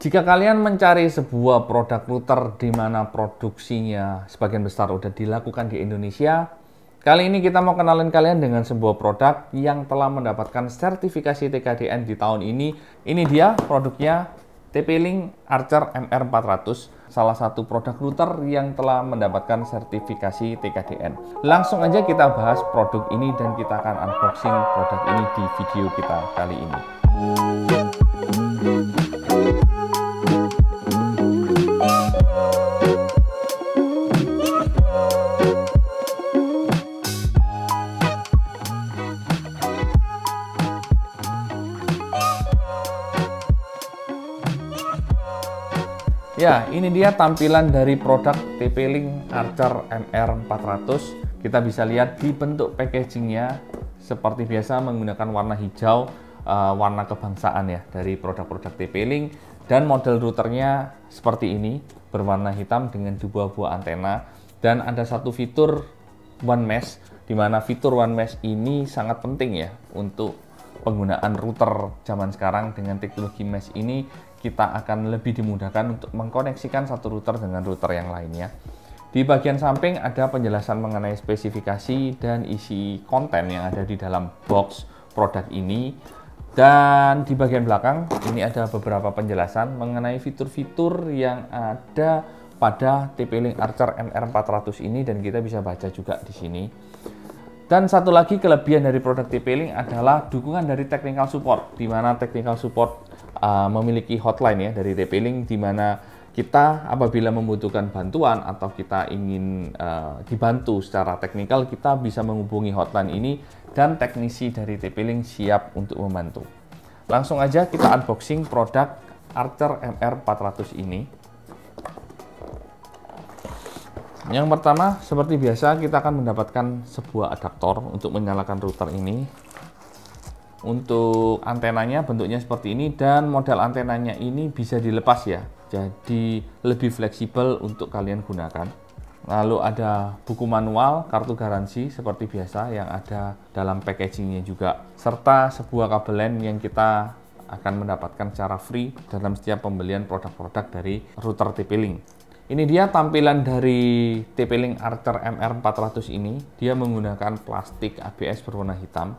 Jika kalian mencari sebuah produk router di mana produksinya sebagian besar udah dilakukan di Indonesia, kali ini kita mau kenalin kalian dengan sebuah produk yang telah mendapatkan sertifikasi TKDN di tahun ini. Ini dia produknya, TP-Link Archer MR400, salah satu produk router yang telah mendapatkan sertifikasi TKDN. Langsung aja kita bahas produk ini dan kita akan unboxing produk ini di video kita kali ini. Ya, ini dia tampilan dari produk TP-Link Archer MR400. Kita bisa lihat di bentuk packagingnya seperti biasa menggunakan warna hijau, warna kebangsaan ya dari produk-produk TP-Link, dan model routernya seperti ini, berwarna hitam dengan dua buah antena, dan ada satu fitur One Mesh, di mana fitur One Mesh ini sangat penting ya untuk penggunaan router zaman sekarang. Dengan teknologi mesh ini kita akan lebih dimudahkan untuk mengkoneksikan satu router dengan router yang lainnya. Di bagian samping ada penjelasan mengenai spesifikasi dan isi konten yang ada di dalam box produk ini. Dan di bagian belakang ini ada beberapa penjelasan mengenai fitur-fitur yang ada pada TP-Link Archer MR400 ini, dan kita bisa baca juga di sini. Dan satu lagi kelebihan dari produk TP-Link adalah dukungan dari technical support, di mana technical support memiliki hotline ya dari TP-Link, di mana kita apabila membutuhkan bantuan atau kita ingin dibantu secara teknikal, kita bisa menghubungi hotline ini dan teknisi dari TP-Link siap untuk membantu. Langsung aja kita unboxing produk Archer MR400 ini. Yang pertama, seperti biasa, kita akan mendapatkan sebuah adaptor untuk menyalakan router ini. Untuk antenanya bentuknya seperti ini, dan model antenanya ini bisa dilepas ya, jadi lebih fleksibel untuk kalian gunakan. Lalu ada buku manual, kartu garansi seperti biasa yang ada dalam packagingnya juga, serta sebuah kabel LAN yang kita akan mendapatkan secara free dalam setiap pembelian produk-produk dari router TP-Link. Ini dia tampilan dari TP-Link Archer MR400 ini. Dia menggunakan plastik ABS berwarna hitam.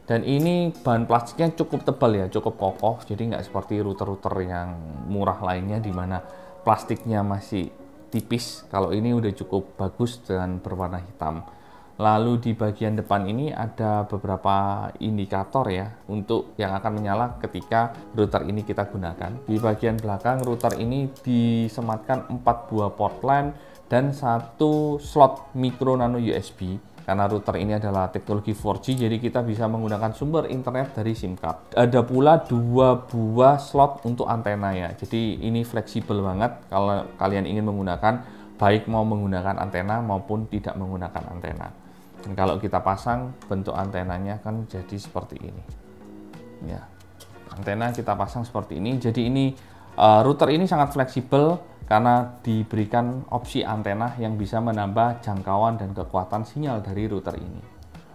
Dan ini bahan plastiknya cukup tebal ya, cukup kokoh. Jadi nggak seperti router-router yang murah lainnya di mana plastiknya masih tipis. Kalau ini udah cukup bagus dan berwarna hitam. Lalu di bagian depan ini ada beberapa indikator ya untuk yang akan menyala ketika router ini kita gunakan. Di bagian belakang router ini disematkan 4 buah port LAN dan 1 slot micro nano USB. Karena router ini adalah teknologi 4G, jadi kita bisa menggunakan sumber internet dari SIM card. Ada pula 2 buah slot untuk antena ya. Jadi ini fleksibel banget kalau kalian ingin menggunakan, baik mau menggunakan antena maupun tidak menggunakan antena. Dan kalau kita pasang, bentuk antenanya kan jadi seperti ini. Ya, antena kita pasang seperti ini. Jadi ini router ini sangat fleksibel karena diberikan opsi antena yang bisa menambah jangkauan dan kekuatan sinyal dari router ini.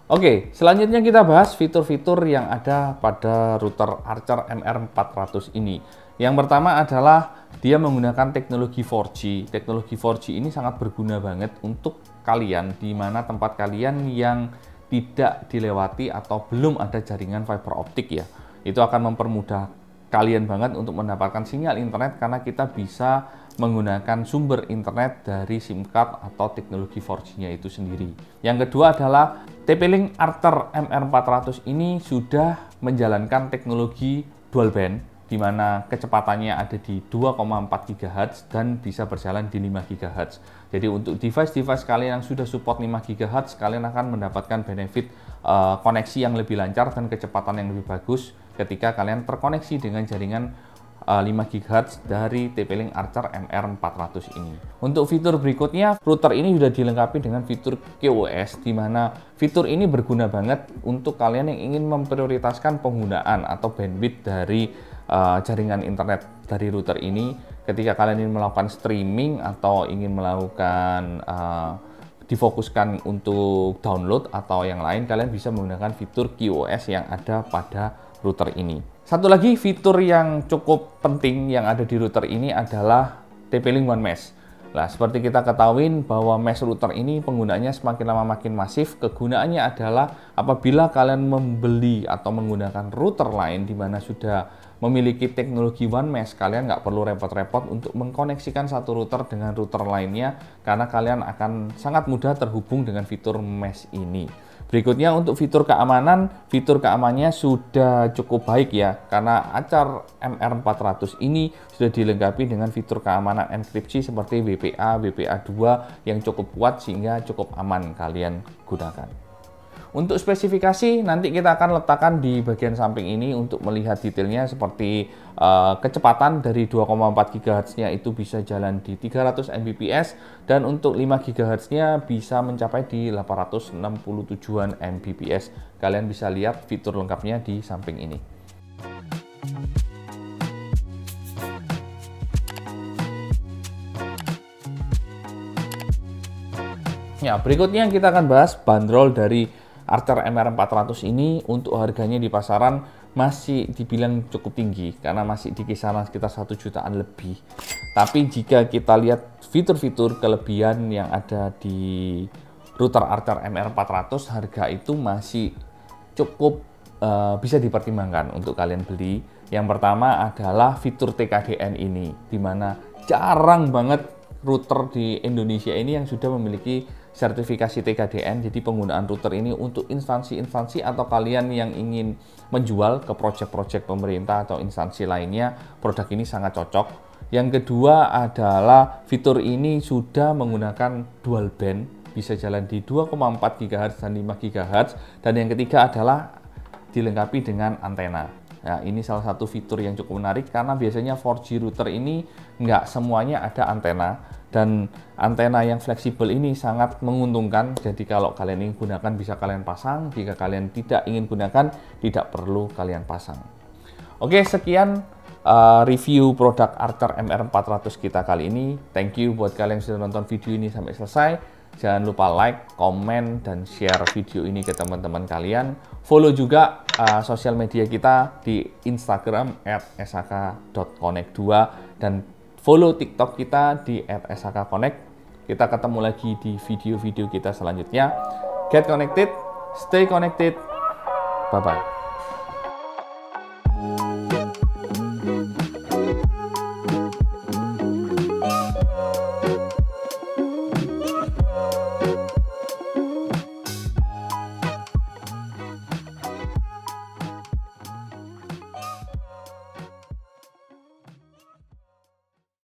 Oke, selanjutnya kita bahas fitur-fitur yang ada pada router Archer MR400 ini. Yang pertama adalah dia menggunakan teknologi 4G. Teknologi 4G ini sangat berguna banget untuk kalian di mana tempat kalian yang tidak dilewati atau belum ada jaringan fiber optik ya. Itu akan mempermudah kalian banget untuk mendapatkan sinyal internet karena kita bisa menggunakan sumber internet dari SIM card atau teknologi 4G-nya itu sendiri. Yang kedua adalah TP-Link Archer MR400 ini sudah menjalankan teknologi dual band, di mana kecepatannya ada di 2,4 GHz dan bisa berjalan di 5 GHz. Jadi untuk device-device kalian yang sudah support 5 GHz, kalian akan mendapatkan benefit koneksi yang lebih lancar dan kecepatan yang lebih bagus ketika kalian terkoneksi dengan jaringan 5 GHz dari TP-Link Archer MR400 ini. Untuk fitur berikutnya, router ini sudah dilengkapi dengan fitur QoS, di mana fitur ini berguna banget untuk kalian yang ingin memprioritaskan penggunaan atau bandwidth dari jaringan internet dari router ini ketika kalian ingin melakukan streaming atau ingin melakukan difokuskan untuk download atau yang lain, kalian bisa menggunakan fitur QoS yang ada pada router ini. Satu lagi fitur yang cukup penting yang ada di router ini adalah TP-Link One Mesh. Nah, seperti kita ketahui bahwa mesh router ini penggunaannya semakin lama makin masif. Kegunaannya adalah apabila kalian membeli atau menggunakan router lain di mana sudah memiliki teknologi One Mesh, kalian nggak perlu repot-repot untuk mengkoneksikan satu router dengan router lainnya karena kalian akan sangat mudah terhubung dengan fitur mesh ini. Berikutnya untuk fitur keamanannya sudah cukup baik ya, karena Acer MR400 ini sudah dilengkapi dengan fitur keamanan enkripsi seperti WPA, WPA2 yang cukup kuat sehingga cukup aman kalian gunakan. Untuk spesifikasi nanti kita akan letakkan di bagian samping ini untuk melihat detailnya seperti kecepatan dari 2,4 GHz-nya itu bisa jalan di 300 Mbps dan untuk 5 GHz-nya bisa mencapai di 867 Mbps. Kalian bisa lihat fitur lengkapnya di samping ini. Ya, berikutnya kita akan bahas bandrol dari Acer MR400 ini. Untuk harganya di pasaran masih dibilang cukup tinggi karena masih di kisaran sekitar 1 jutaan lebih. Tapi jika kita lihat fitur-fitur kelebihan yang ada di router Acer MR400, harga itu masih cukup bisa dipertimbangkan untuk kalian beli. Yang pertama adalah fitur TKDN ini, dimana jarang banget router di Indonesia ini yang sudah memiliki sertifikasi TKDN. Jadi penggunaan router ini untuk instansi-instansi atau kalian yang ingin menjual ke proyek-proyek pemerintah atau instansi lainnya, produk ini sangat cocok. Yang kedua adalah fitur ini sudah menggunakan dual band, bisa jalan di 2,4 GHz dan 5 GHz. Dan yang ketiga adalah dilengkapi dengan antena. Nah, ini salah satu fitur yang cukup menarik karena biasanya 4G router ini nggak semuanya ada antena. Dan antena yang fleksibel ini sangat menguntungkan. Jadi kalau kalian ingin gunakan bisa kalian pasang, jika kalian tidak ingin gunakan tidak perlu kalian pasang. Oke, sekian review produk Acer MR400 kita kali ini. Thank you buat kalian yang sudah nonton video ini sampai selesai. Jangan lupa like, komen, dan share video ini ke teman-teman kalian. Follow juga sosial media kita di Instagram @sak.connect2 dan follow TikTok kita di @sakconnect. Kita ketemu lagi di video-video kita selanjutnya. Get connected, stay connected. Bye-bye.